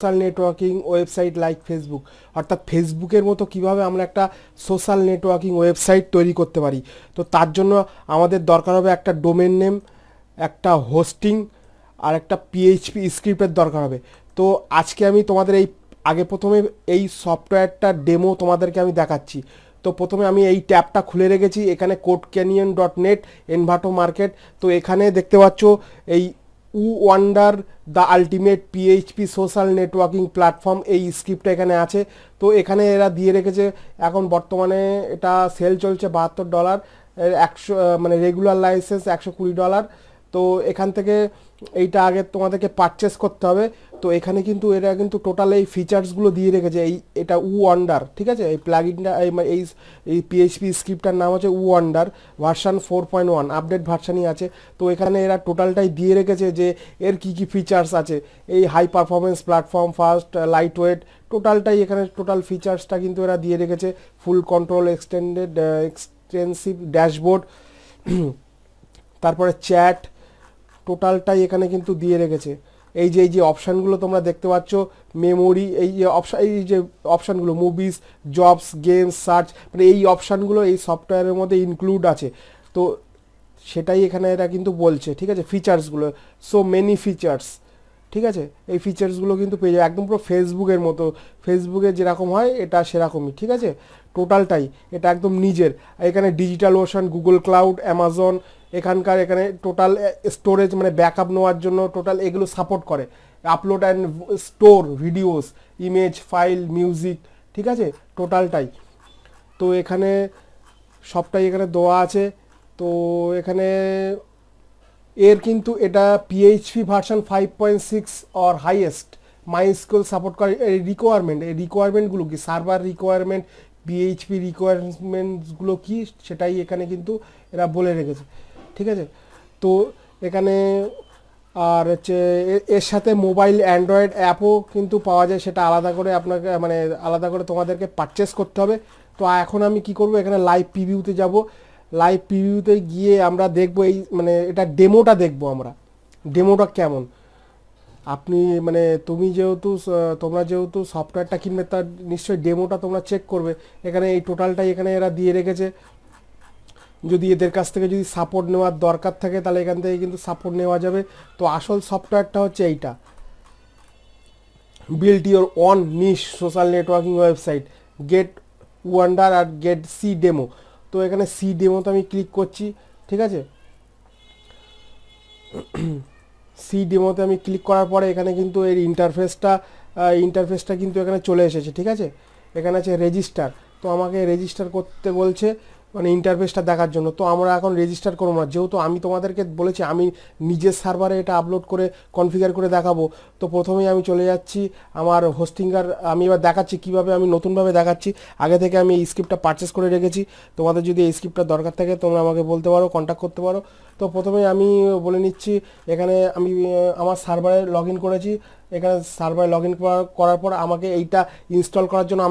Social networking website like Facebook, অর্থাৎ ফেসবুকের মতো কিভাবে আমরা একটা সোশ্যাল নেটওয়ার্কিং ওয়েবসাইট তৈরি করতে পারি। তো তার জন্য আমাদের দরকার হবে একটা ডোমেন নেম, একটা হোস্টিং আর একটা পিএইচপি স্ক্রিপ্টের দরকার হবে। তো আজকে আমি তোমাদের প্রথমে এই সফটওয়্যারটার ডেমো তোমাদেরকে আমি দেখাচ্ছি। তো প্রথমে আমি এই ট্যাবটা খুলে রেখেছি, এখানে codecanion.net এনভাটো মার্কেট। তো এখানে দেখতে পাচ্ছ এই wonder the ultimate PHP social networking platform, এই স্ক্রিপ্টটা এখানে আছে। তো এখানে এরা দিয়ে রেখেছে, এখন বর্তমানে এটা সেল চলছে $72, 100 মানে রেগুলার লাইসেন্স $120। তো এখান থেকে এইটা আগে তোমাদেরকে পারচেস করতে হবে। তো এখানে কিন্তু এরা কিন্তু টোটাল এই ফিচার্সগুলো দিয়ে রেখেছে। এটা ওয়ান্ডার, ঠিক আছে, এই প্লাগইনটা এই এই পিএইচপি স্ক্রিপ্টটার নাম হচ্ছে ওয়ান্ডার, ভার্সন 4.1 আপডেট ভার্সানই আছে। তো এখানে এরা টোটালটাই দিয়ে রেখেছে যে এর কি কি ফিচার্স আছে, এই high performance platform, fast, light weight, টোটালটাই এখানে টোটাল ফিচার্সটা কিন্তু এরা দিয়ে রেখেছে। ফুল কন্ট্রোল, এক্সটেন্সিভ ড্যাশবোর্ড, তারপরে চ্যাট, টোটালটাই এখানে কিন্তু দিয়ে রেখেছে। এই যে অপশানগুলো তোমরা দেখতে পাচ্ছ, মেমোরি, এই যে অপশানগুলো, মুভিজ, জবস, গেমস, সার্চ, মানে এই অপশানগুলো এই সফটওয়্যারের মধ্যে ইনক্লুড আছে। তো সেটাই এখানে এরা কিন্তু বলছে, ঠিক আছে, ফিচার্সগুলো, সো মেনি ফিচার্স, ঠিক আছে। এই ফিচার্সগুলো কিন্তু পেয়ে যাবে একদম পুরো ফেসবুকের মতো, ফেসবুকে যেরকম হয় এটা সেরকমই, ঠিক আছে। টোটালটাই এটা একদম নিজের। এখানে digital ocean, Google cloud, Amazon, এখানে টোটাল স্টোরেজ মানে ব্যাকআপ নেওয়ার জন্য টোটাল এগুলো সাপোর্ট করে। Upload and store videos, image, file, music, ঠিক আছে, টোটালটাই। তো এখানে সবটাই এখানে দেওয়া আছে। তো এখানে এর কিন্তু এটা PHP version 5.6 or highest, MySQL support করে। এই রিকোয়ারমেন্টগুলো কি, সার্ভার রিকোয়ারমেন্ট, পিএইচপি রিকোয়ারমেন্টসগুলো কি, সেটাই এখানে কিন্তু এরা বলে রেখেছে, ঠিক আছে। তো এখানে আর হচ্ছে এর সাথে মোবাইল অ্যান্ড্রয়েড অ্যাপও কিন্তু পাওয়া যায়, সেটা আলাদা করে আপনাকে মানে আলাদা করে তোমাদেরকে পারচেস করতে হবে। তো এখন আমি কি করব, এখানে লাইভ প্রিভিউতে যাব। লাইভ প্রিভিউতে গিয়ে আমরা দেখব এই মানে এটা ডেমোটা দেখব আমরা, ডেমোটা কেমন। আপনি মানে তোমরা যেহেতু সফটওয়্যারটা কিনবে, তার নিশ্চয়ই ডেমোটা তোমরা চেক করবে। এখানে এই টোটালটাই এখানে এরা দিয়ে রেখেছে। যদি এদের কাছ থেকে যদি সাপোর্ট নেওয়ার দরকার থাকে তাহলে এখান থেকে কিন্তু সাপোর্ট নেওয়া যাবে। তো আসল সফটওয়্যারটা হচ্ছে এইটা, build your own niche social networking website, get wonder আর গেট সি ডেমো। তো এখানে সি ডেমোতে আমি ক্লিক করছি, ঠিক আছে। সি ডেমোতে আমি ক্লিক করার পরে এখানে কিন্তু এর ইন্টারফেসটা কিন্তু এখানে চলে এসেছে, ঠিক আছে। এখানে আছে রেজিস্টার। তো আমাকে রেজিস্টার করতে বলছে, মানে ইন্টারফেসটা দেখার জন্য। তো আমরা এখন রেজিস্টার করবো না, যেহেতু আমি তোমাদেরকে বলেছি আমি নিজের সার্ভারে এটা আপলোড করে কনফিগার করে দেখাবো। তো প্রথমেই আমি চলে যাচ্ছি আমার হোস্টিংয়ার, আমি এবার দেখাচ্ছি কীভাবে, আমি নতুনভাবে দেখাচ্ছি। আগে থেকে আমি এই স্ক্রিপ্টটা পারচেস করে রেখেছি। তোমাদের যদি এই স্ক্রিপ্টটা দরকার থাকে তোমরা আমাকে বলতে পারো, কন্ট্যাক্ট করতে পারো। তো প্রথমে আমি বলে নিচ্ছি, এখানে আমি আমার সার্ভারে লগ ইন করেছি। এখানে সার্ভারে লগ ইন করার পর আমাকে এইটা ইনস্টল করার জন্য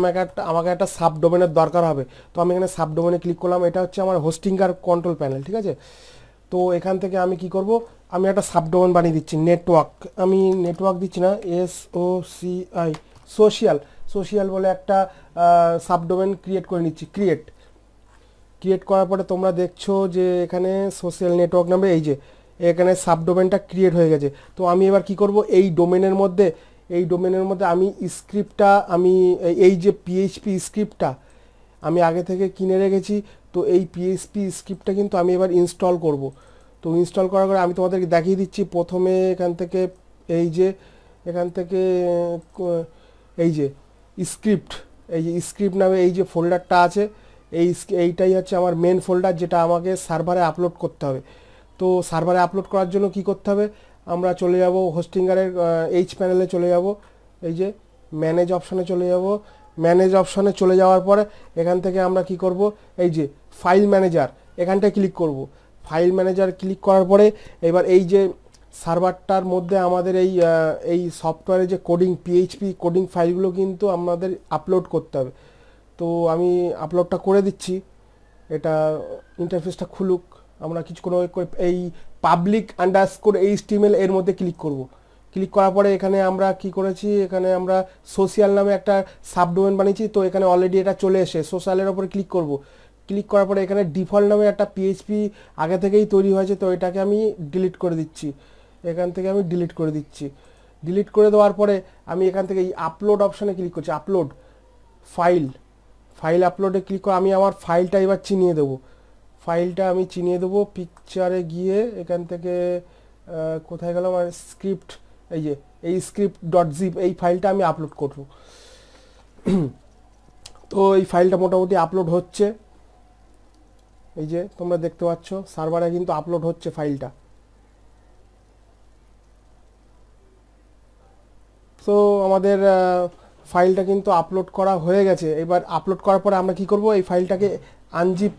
আমাকে একটা সাব ডোমেনের দরকার হবে। তো আমি এখানে সাব ডোমেনে ক্লিক করলাম, এটা হচ্ছে আমার হোস্টিংয়ার কন্ট্রোল প্যানেল, ঠিক আছে। তো এখান থেকে আমি কি করব, আমি একটা সাব ডোমেন বানিয়ে দিচ্ছি, নেটওয়ার্ক, আমি নেটওয়ার্ক দিচ্ছি না, SOCI, সোশিয়াল বলে একটা সাব ডোমেন ক্রিয়েট করে নিচ্ছি। ক্রিয়েট করার পরে তোমরা দেখছো যে এখানে সোশ্যাল নেটওয়ার্ক নামে এই যে এখানে সাবডোমেনটা ক্রিয়েট হয়ে গেছে। তো আমি এবার কি করব, এই ডোমেনের মধ্যে আমি স্ক্রিপ্টটা, আমি এই যে পিএইচপি স্ক্রিপ্টটা আমি আগে থেকে কিনে রেখেছি। তো এই পিএইচপি স্ক্রিপ্টটা কিন্তু আমি এবার ইনস্টল করব। তো ইনস্টল করার পরে আমি তোমাদেরকে দেখিয়ে দিচ্ছি। প্রথমে এখান থেকে এই যে স্ক্রিপ্ট নামে এই যে ফোল্ডারটা আছে, এইটাই হচ্ছে আমার মেন ফোল্ডার, যেটা আমাকে সার্ভারে আপলোড করতে হবে। তো সার্ভারে আপলোড করার জন্য কি করতে হবে, আমরা চলে যাব হোস্টিংয়ারের এইচ প্যানেলে চলে যাব, এই যে ম্যানেজ অপশানে চলে যাব। ম্যানেজ অপশানে চলে যাওয়ার পরে এখান থেকে আমরা কি করব, এই যে ফাইল ম্যানেজার, এখানটায় ক্লিক করব। ফাইল ম্যানেজার ক্লিক করার পরে এবার এই যে সার্ভারটার মধ্যে আমাদের এই সফটওয়্যারে যে পিএইচপি কোডিং ফাইলগুলো কিন্তু আমাদের আপলোড করতে হবে। তো আমি আপলোডটা করে দিচ্ছি, এটা ইন্টারফেসটা খুলুক। আমরা কিছুক্ষণ এই পাবলিক আন্ডারস্কোর HTML এর মধ্যে ক্লিক করব। ক্লিক করার পরে এখানে আমরা কি করেছি, এখানে আমরা সোশ্যাল নামে একটা সাবডোমেন বানিয়েছি। তো এখানে অলরেডি এটা চলে এসে সোশ্যালের ওপরে ক্লিক করব। ক্লিক করার পরে এখানে ডিফল্ট নামে একটা পিএইচপি আগে থেকেই তৈরি হয়েছে, তো এটাকে আমি ডিলিট করে দিচ্ছি। এখান থেকে আমি ডিলিট করে দিচ্ছি। ডিলিট করে দেওয়ার পরে আমি এখান থেকে এই আপলোড অপশানে ক্লিক করছি। আপলোড ফাইল আপলোডে ক্লিক করে আমি আমার ফাইলটা এবার চিনিয়ে দেবো। ফাইলটা আমি চিনিয়ে দেবো পিকচারে গিয়ে এখান থেকে কোথায় গেল আমার স্ক্রিপ্ট, এই যে এই script.zip এই ফাইলটা আমি আপলোড করব। তো এই ফাইলটা মোটামুটি আপলোড হচ্ছে, এই যে তোমরা দেখতে পাচ্ছ সার্ভারে কিন্তু আপলোড হচ্ছে ফাইলটা। তো আমাদের ফাইলটা কিন্তু আপলোড করা হয়ে গেছে। এবার আপলোড করার পরে আমরা কি করব, এই ফাইলটাকে আনজিপ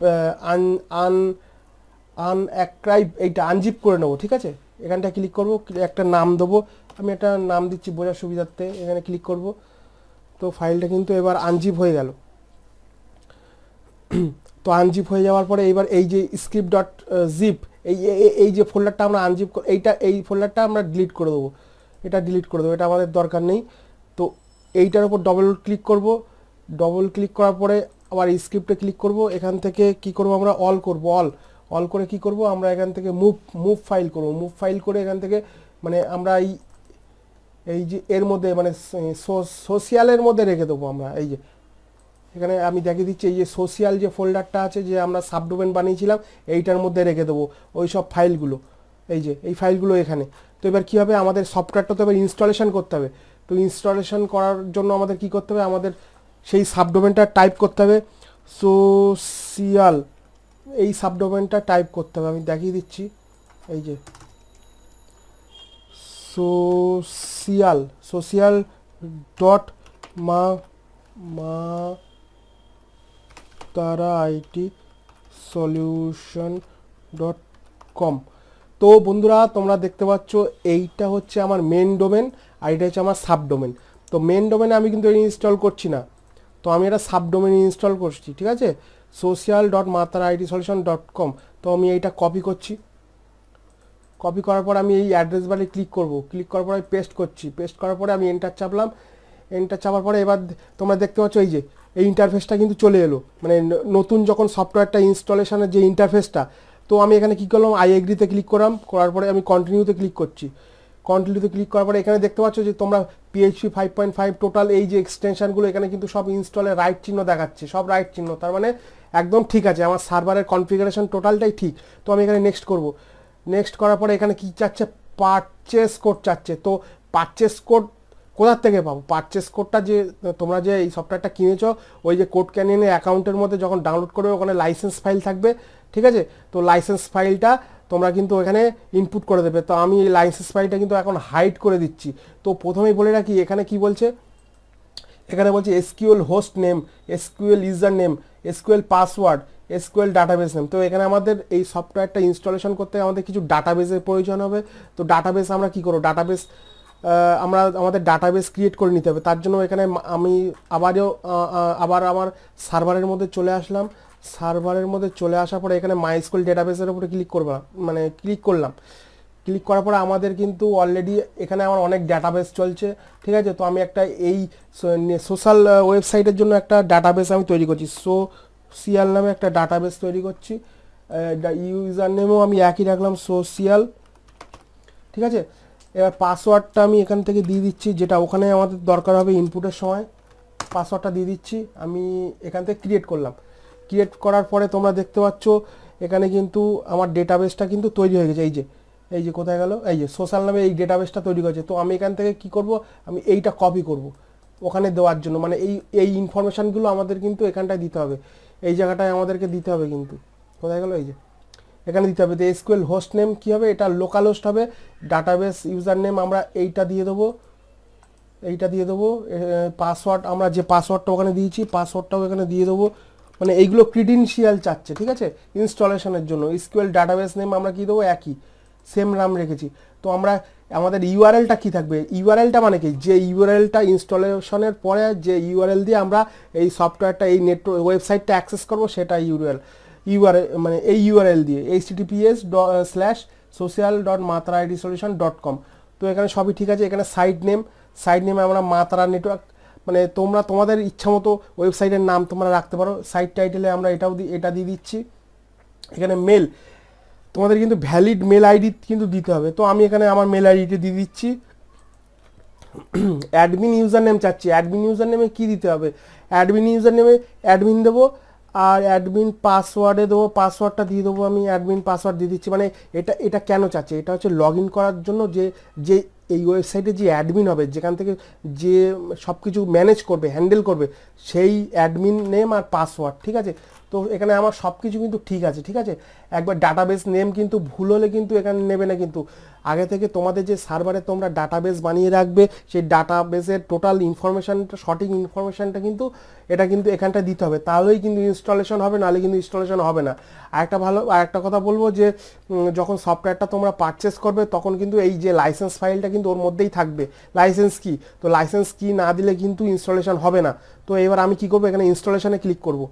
এইটা আনজিপ করে নেবো। ঠিক আছে, এখানটা ক্লিক করব, একটা নাম দেবো, আমি একটা নাম দিচ্ছি বোঝার সুবিধার্থে, এখানে ক্লিক করব। তো ফাইলটা কিন্তু এবার আনজিপ হয়ে গেল। তো আনজিপ হয়ে যাওয়ার পরে এবার এই যে script.zip এই যে ফোল্ডারটা আমরা আনজিপ, এই ফোল্ডারটা আমরা ডিলিট করে দেবো। এটা ডিলিট করে দেবো, এটা আমাদের দরকার নেই। তো এইটার উপর ডবল ক্লিক করব। ডবল ক্লিক করার পরে আবার স্ক্রিপ্টে ক্লিক করব। এখান থেকে কি করব, আমরা অল করব। অল করে কি করব, আমরা এখান থেকে মুভ ফাইল করব। মুভ ফাইল করে এখান থেকে মানে আমরা এই যে এর মধ্যে মানে সোশ্যালের মধ্যে রেখে দেবো আমরা। এই যে এখানে আমি দেখিয়ে দিচ্ছি, এই যে সোশ্যাল যে ফোল্ডারটা আছে, যে আমরা সাবডোমেন বানিয়েছিলাম, এইটার মধ্যে রেখে দেবো ওই সব ফাইলগুলো। এই যে এই ফাইলগুলো এখানে। তো এবার কী হবে, আমাদের সফটওয়্যারটা তো এবার ইনস্টলেশন করতে হবে। তো ইনস্টলেশন করার জন্য আমাদের কি করতে হবে, আমাদের সেই সাবডোমেনটা টাইপ করতে হবে, সোশ্যাল এই সাবডোমেনটা টাইপ করতে হবে। আমি দেখিয়ে দিচ্ছি, এই যে সোশ্যাল ডট তারা আইটি সলিউশন .com। তো বন্ধুরা তোমরা দেখতে পাচ্ছ এইটা হচ্ছে আমার মেন ডোমেন আর এটা হচ্ছে আমার সাবডোমেন। তো মেন ডোমেনে আমি কিন্তু এটা ইনস্টল করছি না, তো আমি এটা সাবডোমেন ইনস্টল করছি। ঠিক আছে, social.mataraitsolutition.com। তো আমি এইটা কপি করছি। কপি করার পর আমি এই অ্যাড্রেস বারে ক্লিক করব। ক্লিক করার পর আমি পেস্ট করছি। পেস্ট করার পরে আমি এন্টার চাপলাম। এন্টার চাপার পরে এবার তোমরা দেখতে পাচ্ছ এই যে এই ইন্টারফেসটা কিন্তু চলে এলো, মানে নতুন যখন সফটওয়্যারটা ইনস্টলেশনের যে ইন্টারফেসটা। তো আমি এখানে কী করলাম, আই এগ্রিতে ক্লিক করলাম। করার পরে আমি কন্টিনিউতে ক্লিক করছি। কন্টিনিউতে ক্লিক করার পরে এখানে দেখতে পাচ্ছ যে তোমরা PHP 5.5 টোটাল এই যে এক্সটেনশনগুলো এখানে কিন্তু সব ইনস্টলে রাইট চিহ্ন দেখাচ্ছে, সব রাইট চিহ্ন, তার মানে একদম ঠিক আছে, আমার সার্ভারের কনফিগারেশন টোটালটাই ঠিক। তো আমি এখানে নেক্সট করব। নেক্সট করার পরে এখানে কি চাচ্ছে, পারচেস কোড চাচ্ছে। তো পারচেস কোড কোথার থেকে পাবো, পারচেস কোডটা যে তোমরা যে এই সফটওয়্যারটা কিনেছো ওই যে কোড ক্যানিয়নের অ্যাকাউন্টের মধ্যে যখন ডাউনলোড করবে ওখানে লাইসেন্স ফাইল থাকবে। ঠিক আছে, তো লাইসেন্স ফাইলটা তোমরা কিন্তু এখানে ইনপুট করে দেবে। তো আমি এই লাইসেন্স ফাইলটা কিন্তু এখন হাইড করে দিচ্ছি। তো প্রথমেই বলে রাখি এখানে কি বলছে, এখানে বলছে SQL host name, SQL user name, SQL password, SQL database name. তো এখানে আমাদের এই সফটওয়্যারটা ইনস্টলেশন করতে আমাদের কিছু ডাটাবেসের প্রয়োজন হবে। তো ডাটাবেস আমরা কি করব, ডাটাবেস আমরা আমাদের ডাটাবেস ক্রিয়েট করে নিতে হবে। তার জন্য এখানে আমি আবার আমার সার্ভারের মধ্যে চলে আসলাম। সার্ভারের মধ্যে চলে আসার পরে এখানে MySQL ডেটাবেসের উপরে ক্লিক করলাম, মানে ক্লিক করলাম। ক্লিক করার পরে আমাদের কিন্তু অলরেডি এখানে আমার অনেক ডাটাবেস চলছে। ঠিক আছে, তো আমি একটা এই সোশ্যাল ওয়েবসাইটের জন্য একটা ডাটাবেস আমি তৈরি করছি, সোশ্যাল নামে একটা ডাটাবেস তৈরি করছি। ইউজার নেমও আমি একই রাখলাম, সোশ্যাল। ঠিক আছে, এবার পাসওয়ার্ডটা আমি এখান থেকে দিয়ে দিচ্ছি, যেটা ওখানে আমাদের দরকার হবে ইনপুটের সময়। পাসওয়ার্ডটা দিয়ে দিচ্ছি, আমি এখান থেকে ক্রিয়েট করলাম। ক্রিয়েট করার পরে তোমরা দেখতে পাচ্ছ এখানে কিন্তু আমার ডেটাবেসটা কিন্তু তৈরি হয়ে গেছে। এই যে কোথায় গেল, এই যে সোশ্যাল নামে এই ডেটাবেসটা তৈরি করেছে। তো আমি এখান থেকে কি করব, আমি এইটা কপি করব ওখানে দেওয়ার জন্য, মানে এই ইনফরমেশানগুলো আমাদের কিন্তু এখানটায় দিতে হবে, এই জায়গাটায় আমাদেরকে দিতে হবে। কিন্তু কোথায় গেল, এই যে এখানে দিতে হবে। তো SQL হোস্ট নেম কী হবে, এটা লোকাল হোস্ট হবে। ডাটাবেস ইউজার নেম আমরা এইটা দিয়ে দেবো, পাসওয়ার্ড আমরা যে পাসওয়ার্ডটা ওখানে দিয়েছি পাসওয়ার্ডটাও এখানে দিয়ে দেবো। মানে এইগুলো ক্রিডেনশিয়াল চাচ্ছে। ঠিক আছে, ইনস্টলেশনের জন্য SQL ডাটাবেস নেম আমরা কী দেবো, একই সেম নাম রেখেছি। তো আমরা আমাদের ইউআরএলটা কী থাকবে, ইউআরএলটা মানে কি, যে ইউআরএলটা ইনস্টলেশনের পরে যে ইউআরএল দিয়ে আমরা এই সফটওয়্যারটা এই ওয়েবসাইটটা অ্যাক্সেস করবো, সেটা ইউআরএল মানে এই ইউআরএল দিয়ে https/social.mataraitsolutition.com। তো এখানে সবই ঠিক আছে। এখানে সাইট নেমে আমরা মা তারা নেটওয়ার্ক, মানে তোমরা তোমাদের ইচ্ছা মতো ওয়েবসাইটের নাম তোমরা রাখতে পারো। সাইট টাইটেলে আমরা এটা দিয়ে দিচ্ছি। এখানে মেল, তোমাদের কিন্তু ভ্যালিড মেল আইডি কিন্তু দিতে হবে। তো আমি এখানে আমার মেল আইডিটা দিয়ে দিচ্ছি। অ্যাডমিন ইউজার নেম চাচ্ছি, অ্যাডমিন ইউজার নেমে কী দিতে হবে, অ্যাডমিন ইউজার নেমে অ্যাডমিন দেবো, আর অ্যাডমিন পাসওয়ার্ডে দেবো, পাসওয়ার্ডটা দিয়ে দেবো আমি, অ্যাডমিন পাসওয়ার্ড দিয়ে দিচ্ছি। মানে এটা কেন চাচ্ছি, এটা হচ্ছে লগ ইন করার জন্য যে এই ওয়েবসাইটে যে অ্যাডমিন হবে, যেখান থেকে যে সব কিছু ম্যানেজ করবে, হ্যান্ডেল করবে, সেই অ্যাডমিন নেম আর পাসওয়ার্ড, ঠিক আছে। তো এখানে আমার সব কিছু কিন্তু ঠিক আছে, ঠিক আছে। একবার ডাটাবেস নেম কিন্তু ভুল হলে কিন্তু এখানে নেবে না, কিন্তু আগে থেকে তোমাদের যে সার্ভারে তোমরা ডাটাবেস বানিয়ে রাখবে, সেই ডাটাবেসের টোটাল ইনফরমেশানটা, সঠিক ইনফরমেশানটা কিন্তু এটা কিন্তু এখানটা দিতে হবে, তাহলেই কিন্তু ইনস্টলেশন হবে, নাহলে কিন্তু ইনস্টলেশন হবে না। আরেকটা কথা বলবো যে যখন সফটওয়্যারটা তোমরা পারচেস করবে, তখন কিন্তু এই যে লাইসেন্স ফাইলটা কিন্তু ওর মধ্যেই থাকবে, লাইসেন্স কি, তো লাইসেন্স কি না দিলে কিন্তু ইনস্টলেশন হবে না। তো এবার আমি কি করবো, এখানে ইনস্টলেশনে ক্লিক করব।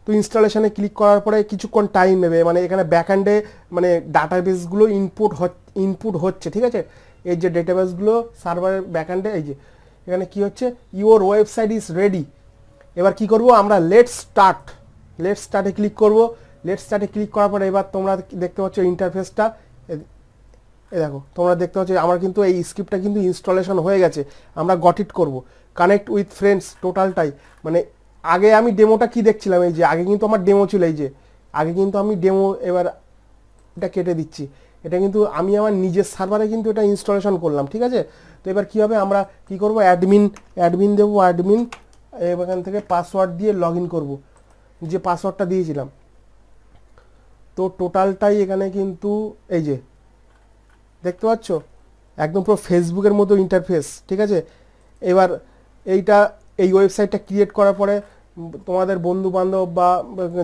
তো ইনস্টলেশনে ক্লিক করার পরে কিছুক্ষণ টাইম নেবে, মানে এখানে ব্যাকএন্ডে মানে ডাটাবেসগুলো ইনপুট হচ্ছে, ঠিক আছে। এই যে ডেটাবেসগুলো সার্ভারের ব্যাকএন্ডে, এই যে এখানে কি হচ্ছে, ইওর ওয়েবসাইট ইজ রেডি। এবার কি করব আমরা, লেটস স্টার্টে ক্লিক করব। লেটস স্টার্টে ক্লিক করার পরে এবার তোমরা দেখতে পাচ্ছ ইন্টারফেসটা, এই দেখো তোমরা দেখতে পাচ্ছ আমার কিন্তু এই স্ক্রিপ্টটা কিন্তু ইনস্টলেশন হয়ে গেছে। আমরা গট ইট করব, কানেক্ট উইথ ফ্রেন্ডস, টোটালটাই মানে আগে আমি ডেমোটা কি দেখছিলাম, এই যে আগে কিন্তু আমার ডেমো ছিল, এই যে আগে কিন্তু আমি ডেমো, এবার এটা কেটে দিচ্ছি, এটা কিন্তু আমি আমার নিজের সার্ভারে কিন্তু এটা ইনস্টলেশন করলাম, ঠিক আছে। তো এবার কী হবে, আমরা কি করব, অ্যাডমিন দেবো, অ্যাডমিন, এখান থেকে পাসওয়ার্ড দিয়ে লগ ইন করবো, যে পাসওয়ার্ডটা দিয়েছিলাম। তো টোটালটাই এখানে কিন্তু এই যে দেখতে পাচ্ছ একদম পুরো ফেসবুকের মতো ইন্টারফেস, ঠিক আছে। এবার এই ওয়েবসাইটটা ক্রিয়েট করার পরে তোমাদের বন্ধু বান্ধব বা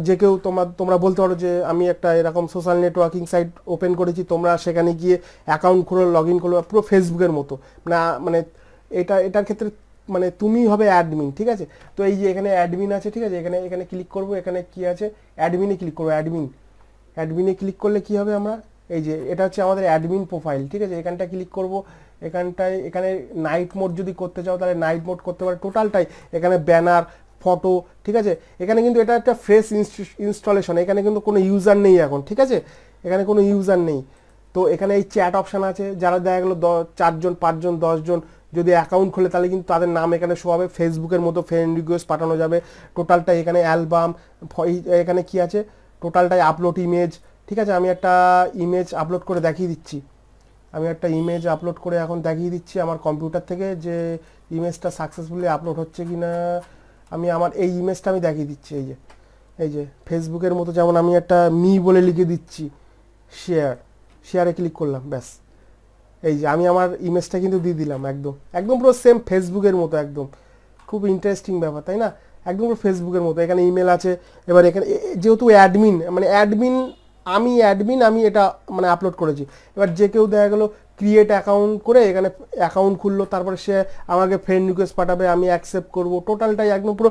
যে কেউ তোমরা বলতে পারো যে আমি একটা এরকম সোশ্যাল নেটওয়ার্কিং সাইট ওপেন করেছি, তোমরা সেখানে গিয়ে অ্যাকাউন্ট খুলে লগ ইন করবে, পুরো ফেসবুকের মতো না, মানে এটার ক্ষেত্রে মানে তুমি হবে অ্যাডমিন, ঠিক আছে। তো এই যে এখানে অ্যাডমিন আছে, ঠিক আছে, এখানে ক্লিক করব, এখানে কি আছে, অ্যাডমিনে ক্লিক করবো, অ্যাডমিনে ক্লিক করলে কি হবে, আমরা এই যে এটা হচ্ছে আমাদের অ্যাডমিন প্রোফাইল, ঠিক আছে। এখানটা ক্লিক করব, এখানে নাইট মোড যদি করতে চাও তাহলে নাইট মোড করতে পারো, টোটালটাই এখানে ব্যানার, ফটো, ঠিক আছে। এখানে কিন্তু এটা একটা ফ্রেশ ইনস্টলেশন, এখানে কিন্তু কোনো ইউজার নেই এখন, ঠিক আছে, এখানে কোনো ইউজার নেই। তো এখানে এই চ্যাট অপশান আছে, যারা দেখা গেলো 4 জন 5 জন 10 জন যদি অ্যাকাউন্ট খোলে, তাহলে কিন্তু তাদের নাম এখানে শো হবে, ফেসবুকের মতো ফ্রেন্ড রিকোয়েস্ট পাঠানো যাবে। টোটালটাই এখানে অ্যালবাম, এখানে কি আছে, টোটালটাই আপলোড ইমেজ, ঠিক আছে। আমি একটা ইমেজ আপলোড করে দেখিয়ে দিচ্ছি, আমার কম্পিউটার থেকে যে ইমেজটা সাকসেসফুলি আপলোড হচ্ছে কি না। আমি আমার এই ইমেজটা আমি দেখিয়ে দিচ্ছি, এই যে ফেসবুকের মতো, যেমন আমি একটা বলে লিখে দিচ্ছি, শেয়ারে ক্লিক করলাম, ব্যাস এই যে আমি আমার ইমেজটা কিন্তু দিয়ে দিলাম, একদম পুরো সেম ফেসবুকের মতো, একদম খুব ইন্টারেস্টিং ব্যাপার, তাই না, একদম পুরো ফেসবুকের মতো। এখানে ইমেল আছে। এবার এখানে যেহেতু আমি এটা মানে আপলোড করেছি, এবার যে কেউ দেখা গেলো ক্রিয়েট অ্যাকাউন্ট করে এখানে অ্যাকাউন্ট খুললো, তারপরে সে আমাকে ফ্রেন্ড রিকোয়েস্ট পাঠাবে, আমি অ্যাকসেপ্ট করবো, টোটালটাই একদম পুরো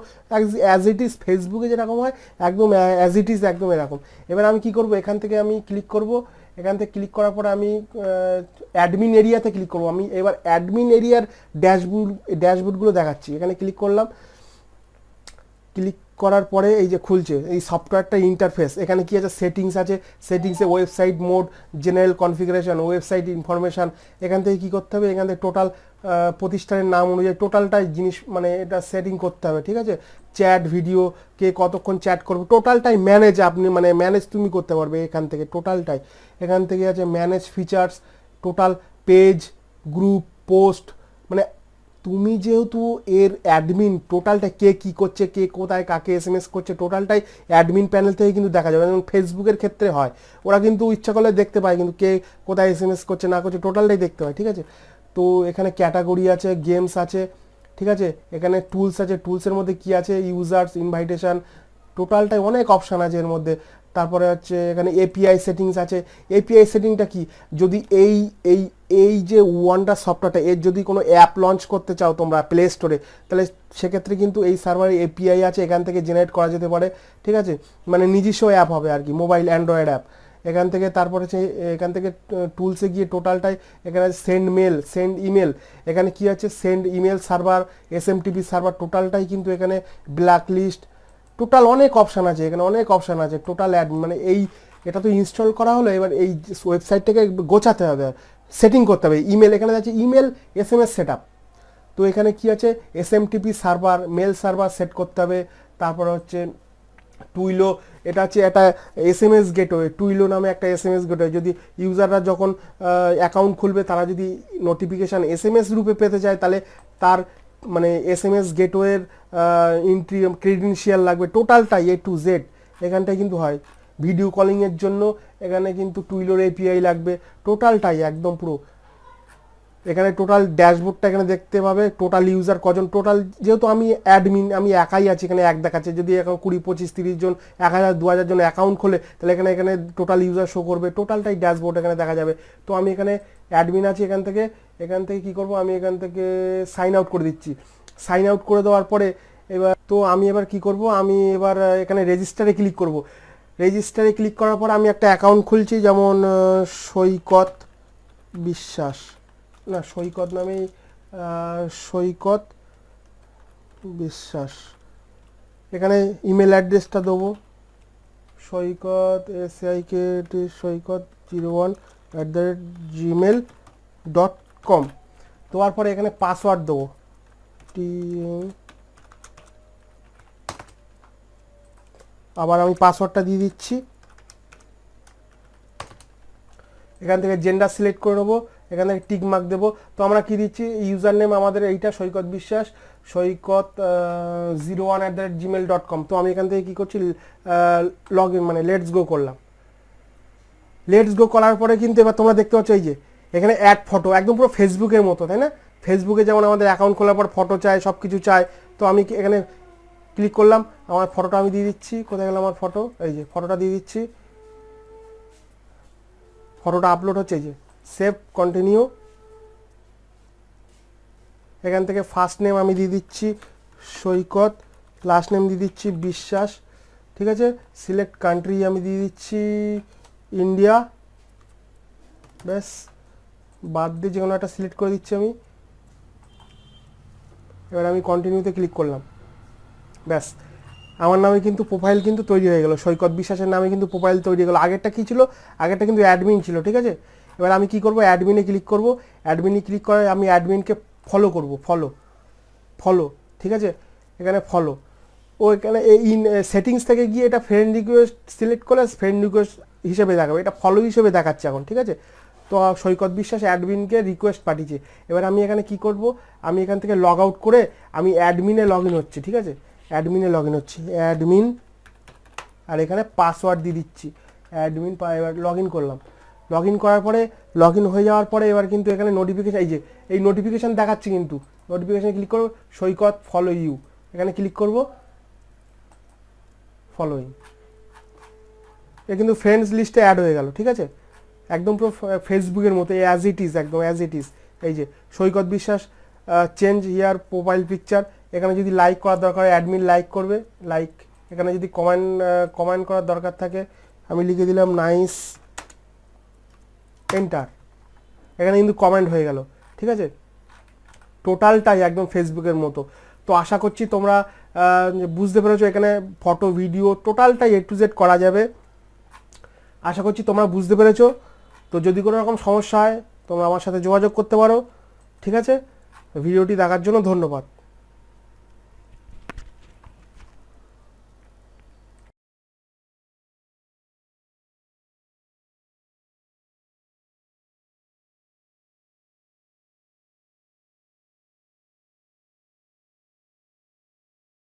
অ্যাজ ইট ইজ ফেসবুকে যেরকম হয়, একদম অ্যাজ ইট ইজ একদম এরকম। এবার আমি কি করব, এখান থেকে আমি ক্লিক করব, এখান থেকে ক্লিক করার পরে আমি অ্যাডমিন এরিয়াতে ক্লিক করব। আমি এবার অ্যাডমিন এরিয়ার ড্যাশবোর্ডগুলো দেখাচ্ছি, এখানে ক্লিক করলাম, ক্লিক করার পরে এই যে খুলছে এই সফটওয়্যারটা ইন্টারফেস, এখানে কি আছে, সেটিংসে website mode, general configuration, website information, এখান থেকে কী করতে হবে, এখান থেকে টোটাল প্রতিষ্ঠানের নাম অনুযায়ী টোটালটাই জিনিস মানে এটা সেটিং করতে হবে, ঠিক আছে। চ্যাট, ভিডিও, কে কতক্ষণ চ্যাট করবে, টোটালটাই ম্যানেজ তুমি করতে পারবে এখান থেকে, টোটালটাই এখান থেকে আছে manage features, total page, group, post, মানে তুমি যেহেতু এর অ্যাডমিন, টোটালটা কে কী করছে, কে কোথায় কাকে SMS করছে, টোটালটাই অ্যাডমিন প্যানেল থেকে কিন্তু দেখা যাবে। যেমন ফেসবুকের ক্ষেত্রে হয়, ওরা কিন্তু ইচ্ছা করলে দেখতে পায় কিন্তু কে কোথায় SMS করছে না করছে, টোটালটাই দেখতে পায়, ঠিক আছে। তো এখানে ক্যাটাগরি আছে, গেমস আছে, ঠিক আছে, এখানে টুলস আছে, টুলসের মধ্যে কি আছে, ইউজার্স, ইনভাইটেশন, টোটালটাই অনেক অপশান আছে এর মধ্যে। তারপরে হচ্ছে এখানে এপিআই সেটিংস আছে। এপিআই সেটিংটা কি, যদি এই যে ওয়ান্ডার সফটওয়্যারটা এর যদি কোনো অ্যাপ লঞ্চ করতে চাও তোমরা প্লে স্টোরে, তাহলে সেক্ষেত্রে কিন্তু এই সার্ভারে এপিআই আছে, এখান থেকে জেনারেট করা যেতে পারে, ঠিক আছে, মানে নিজস্ব অ্যাপ হবে আর কি, মোবাইল অ্যান্ড্রয়েড অ্যাপ। এখান থেকে তারপর হচ্ছে এখান থেকে টুলসে গিয়ে টোটালটাই এখানে সেন্ড মেল, সেন্ড ইমেল, এখানে কি আছে send email server, SMTP server, টোটালটাই কিন্তু এখানে ব্ল্যাক লিস্ট, টোটাল অনেক অপশান আছে এখানে, অনেক অপশান আছে টোটাল অ্যাড, মানে এই এটা তো ইনস্টল করা হলো, এবার এই ওয়েবসাইটটাকে গোছাতে হবে, সেটিং করতে হবে। ইমেল এখানে আছে ইমেল এসএমএস সেট আপ, তো এখানে কি আছে SMTP server, mail server set করতে হবে। তারপর হচ্ছে টুইলো, এটা হচ্ছে একটা এসএমএস গেটওয়ে, টুইলো নামে একটা এসএমএস গেটওয়ে, যদি ইউজাররা যখন অ্যাকাউন্ট খুলবে তারা যদি নোটিফিকেশান এসএমএস রূপে পেতে চায় তাহলে তার মানে এসএমএস গেটওয়ের এন্ট্রি ক্রেডেনশিয়াল লাগবে, টোটালটাই এ টু জেড এখানটায় কিন্তু হয়। ভিডিও কলিংয়ের জন্য এখানে কিন্তু টুইলোর এপিআই লাগবে, টোটালটাই একদম পুরো এখানে টোটাল ড্যাশবোর্ডটা এখানে দেখতে পাবে, টোটাল ইউজার কজন, টোটাল যেহেতু আমি অ্যাডমিন আমি একাই আছি এখানে এক দেখাচ্ছে, যদি এখন 20, 25, 30 জন 1000, 2000 জন অ্যাকাউন্ট খোলে তাহলে এখানে টোটাল ইউজার শো করবে, টোটালটাই ড্যাশবোর্ড এখানে দেখা যাবে। তো আমি এখানে অ্যাডমিন আছি, এখান থেকে কি করব, আমি এখান থেকে সাইন আউট করে দিচ্ছি। সাইন আউট করে দেওয়ার পরে আমি এবার কি করব, আমি এবার এখানে রেজিস্টারে ক্লিক করব। রেজিস্টারে ক্লিক করার পর আমি একটা অ্যাকাউন্ট খুলছি, যেমন সৈকত বিশ্বাস, না সৈকত নামেই, সৈকত বিশ্বাস, এখানে ইমেল অ্যাড্রেসটা দেবো সৈকত saikat01@gmail.com, দেওয়ার পরে এখানে পাসওয়ার্ড দেবো আবার আমি পাসওয়ার্ডটা দিয়ে দিচ্ছি। এখান থেকে জেন্ডার সিলেক্ট করে নেবো, এখান থেকে টিক মার্ক দেবো। তো আমরা কি দিচ্ছি, ইউজার নেম আমাদের এইটা সৈকত বিশ্বাস, সৈকত 01@gmail.com। তো আমি এখান থেকে কী করছি, লগ ইন মানে লেটস গো করলাম। লেটস গো করার পরে কিন্তু এবার তোমরা দেখতে পাচ্ছ এই যে এখানে অ্যাড ফটো, একদম পুরো ফেসবুকের মতো, তাই না? ফেসবুকে যেমন আমাদের অ্যাকাউন্ট খোলার পর ফটো চায়, সব কিছু চায়, তো আমি এখানে ক্লিক করলাম, আমার ফটোটা আমি দিয়ে দিচ্ছি। কোথায় গেল আমার ফটো, এই যে ফটোটা দিয়ে দিচ্ছি, ফটোটা আপলোড হচ্ছে, এই যে সেভ কন্টিনিউ। এখান থেকে ফার্স্ট নেম আমি দিয়ে দিচ্ছি সৈকত, লাস্ট নেম দিয়ে দিচ্ছি বিশ্বাস, ঠিক আছে। সিলেক্ট কান্ট্রি আমি দিয়ে দিচ্ছি ইন্ডিয়া, ব্যাস বাদ দিয়ে যে কোনো একটা সিলেক্ট করে দিচ্ছি আমি। এবার আমি কন্টিনিউতে ক্লিক করলাম, ব্যাস আমার নামে কিন্তু প্রোফাইল কিন্তু তৈরি হয়ে গেল, সৈকত বিশ্বাসের নামে কিন্তু প্রোফাইল তৈরি হয়ে গেল। আগেরটা কী ছিল, আগেরটা কিন্তু অ্যাডমিন ছিল, ঠিক আছে। এবার আমি কি করব, অ্যাডমিনে ক্লিক করব। অ্যাডমিনে ক্লিক করে আমি অ্যাডমিনকে ফলো করব, ফলো, ঠিক আছে। এখানে ফলো, ও এখানে এই সেটিংস থেকে গিয়ে এটা ফ্রেন্ড রিকোয়েস্ট সিলেক্ট করে ফ্রেন্ড রিকোয়েস্ট হিসেবে দেখাবে, এটা ফলো হিসেবে দেখাচ্ছে এখন, ঠিক আছে। তো সৈকত বিশ্বাস অ্যাডমিনকে রিকোয়েস্ট পাঠিয়েছে। এবার আমি এখানে কি করব, আমি এখান থেকে লগ আউট করে আমি অ্যাডমিনে লগ ইন হচ্ছে, ঠিক আছে। অ্যাডমিনে লগ ইন হচ্ছে, অ্যাডমিন, আর এখানে পাসওয়ার্ড দিয়ে দিচ্ছি অ্যাডমিন। এবার লগ ইন করলাম, লগ ইন করার পরে লগ ইন হয়ে যাওয়ার পরে এবার কিন্তু এখানে নোটিফিকেশান, এই যে এই নোটিফিকেশান দেখাচ্ছে, কিন্তু নোটিফিকেশানে ক্লিক করবো, সৈকত ফলো ইউ, এখানে ক্লিক করব, ফলোইং, এ কিন্তু ফ্রেন্ডস লিস্টে অ্যাড হয়ে গেল, ঠিক আছে। একদম পুরো ফেসবুকের মতো অ্যাজ ইট ইজ, একদম অ্যাজ ইট ইজ। এই যে সৈকত বিশ্বাস, চেঞ্জ হিয়ার প্রোফাইল পিকচার, এখানে যদি লাইক করার দরকার হয় অ্যাডমিন লাইক করবে, লাইক। এখানে যদি কমেন্ট করার দরকার থাকে আমি লিখে দিলাম নাইস, এন্টার, এখানে কিন্তু কমেন্ট হয়ে গেল, ঠিক আছে। টোটালটাই একদম ফেসবুকের মতো। তো আশা করছি তোমরা বুঝতে পেরেছো, এখানে ফটো ভিডিও টোটালটাই এ টু জেড করা যাবে। আশা করছি তোমরা বুঝতে পেরেছো। তো যদি কোনো রকম সমস্যা হয় তোমরা আমার সাথে যোগাযোগ করতে পারো, ঠিক আছে। ভিডিওটি দেখার জন্য ধন্যবাদ।